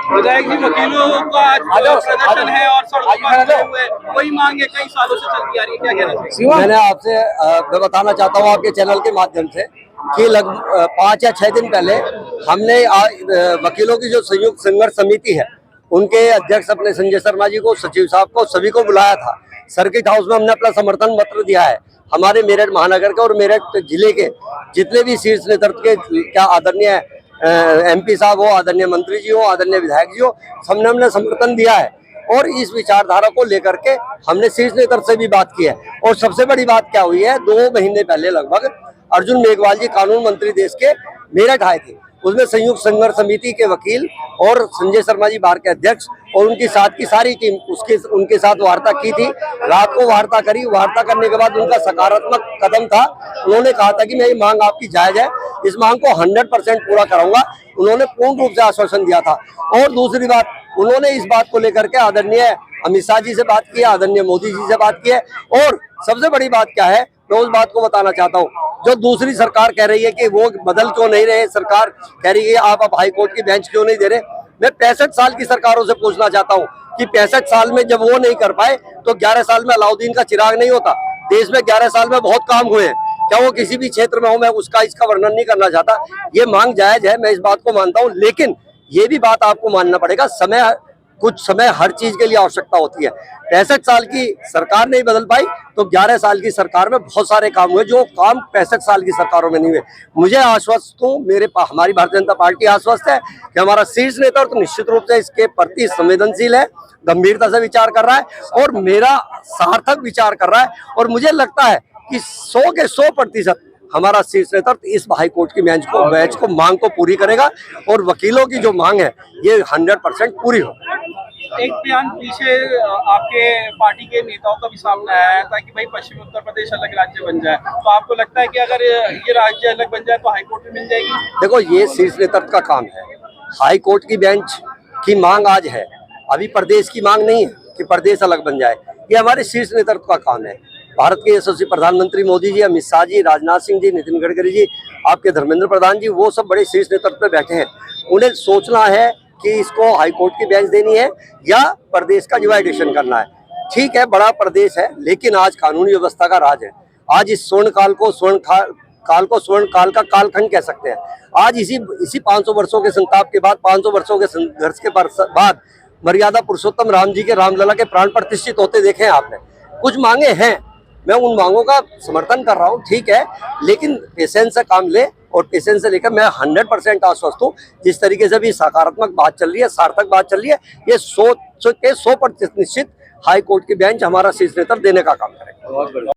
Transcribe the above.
विधायक जी, वकीलों का आज प्रदर्शन है और सड़कों पर खड़े हुए वही मांग है कई सालों से चलती आ रही है, क्या कहना चाहिए? मैंने आपसे मैं बताना चाहता हूँ आपके चैनल के माध्यम से कि लगभग 5 या 6 दिन पहले हमने वकीलों की जो संयुक्त संघर्ष समिति है उनके अध्यक्ष अपने संजय शर्मा जी को, सचिव साहब को, सभी को बुलाया था। सर्किट हाउस में हमने अपना समर्थन पत्र दिया है। हमारे मेरठ महानगर के और मेरठ जिले के जितने भी शीर्ष नेतृत्व के, क्या आदरणीय MP साहब हो, आदरणीय मंत्री जी हो, आदरणीय विधायक जी हो, सबने हमने समर्थन दिया है। और इस विचारधारा को लेकर के हमने शीर्ष नेतृत्व से भी बात की है। और सबसे बड़ी बात क्या हुई है, 2 महीने पहले लगभग अर्जुन मेघवाल जी कानून मंत्री देश के मेरठ आए थे। उसमें संयुक्त संघर्ष समिति के वकील और संजय शर्मा जी बार के अध्यक्ष और उनकी साथ की सारी टीम उनके साथ वार्ता की थी। रात को वार्ता करी। वार्ता करने के बाद उनका सकारात्मक कदम था। उन्होंने कहा था कि मेरी मांग आपकी जायज है, इस मांग को 100% पूरा कराऊंगा। उन्होंने पूर्ण रूप से आश्वासन दिया था। और दूसरी बात, उन्होंने इस बात को लेकर के आदरणीय अमित शाह जी से बात की, आदरणीय मोदी जी से बात की है। और सबसे बड़ी बात क्या है, मैं उस बात को बताना चाहता हूँ, जो दूसरी सरकार कह रही है कि वो बदल क्यों नहीं रहे, सरकार कह रही है आप अब हाई कोर्ट की बेंच क्यों नहीं दे रहे। मैं 65 साल की सरकारों से पूछना चाहता हूँ कि 65 साल में जब वो नहीं कर पाए तो 11 साल में अलाउद्दीन का चिराग नहीं होता। देश में 11 साल में बहुत काम हुए हैं। क्या वो किसी भी क्षेत्र में हो, मैं इसका वर्णन नहीं करना चाहता। ये मांग जायज है, मैं इस बात को मानता हूँ, लेकिन ये भी बात आपको मानना पड़ेगा, कुछ समय हर चीज के लिए आवश्यकता होती है। 65 साल की सरकार नहीं बदल पाई तो 11 साल की सरकार में बहुत सारे काम हुए जो काम 65 साल की सरकारों में नहीं हुए। मुझे आश्वस्त हूँ, हमारी भारतीय जनता पार्टी आश्वस्त है कि हमारा शीर्ष नेतृत्व तो निश्चित रूप से इसके प्रति संवेदनशील है, गंभीरता से विचार कर रहा है और मेरा सार्थक विचार कर रहा है। और मुझे लगता है कि 100 के 100% हमारा शीर्ष नेतृत्व इस हाई कोर्ट की बेंच को मांग को पूरी करेगा और वकीलों की जो मांग है ये 100% पूरी हो। एक बयान पीछे आपके पार्टी के नेताओं का भी सामने आया है ताकि भाई पश्चिमी उत्तर प्रदेश अलग राज्य बन जाए, तो आपको लगता है कि अगर ये राज्य अलग बन जाए तो हाईकोर्ट में मिल जाएगी? देखो, ये शीर्ष नेतृत्व का काम है। हाई कोर्ट की बेंच की मांग आज है, अभी प्रदेश की मांग नहीं है कि प्रदेश अलग बन जाए। ये हमारे शीर्ष नेतृत्व का काम है। भारत के यशस्वी प्रधानमंत्री मोदी जी, अमित शाह जी, राजनाथ सिंह जी, नितिन गडकरी जी, आपके धर्मेंद्र प्रधान जी, वो सब बड़े शीर्ष नेतृत्व पे बैठे हैं। उन्हें सोचना है कि इसको हाई कोर्ट की बेंच देनी है या प्रदेश का डिवाइडेशन करना है। ठीक है, बड़ा प्रदेश है, लेकिन आज कानूनी व्यवस्था का राज है। आज इस स्वर्ण काल को स्वर्ण काल का कालखंड कह सकते हैं। आज इसी 500 वर्षों के संताप के बाद, 500 वर्षों के संघर्ष के बाद मर्यादा पुरुषोत्तम राम जी के रामलला के प्राण प्रतिष्ठित होते देखे हैं आपने। कुछ मांगे हैं, मैं उन मांगों का समर्थन कर रहा हूँ, ठीक है, लेकिन पेशेंस से काम ले और पेशेंस से लेकर मैं 100% आश्वस्त हूँ। जिस तरीके से भी सकारात्मक बात चल रही है, सार्थक बात चल रही है, ये 100 के 100% निश्चित हाई कोर्ट की बेंच हमारा शीर्ष नेतृत्व देने का काम करेगा।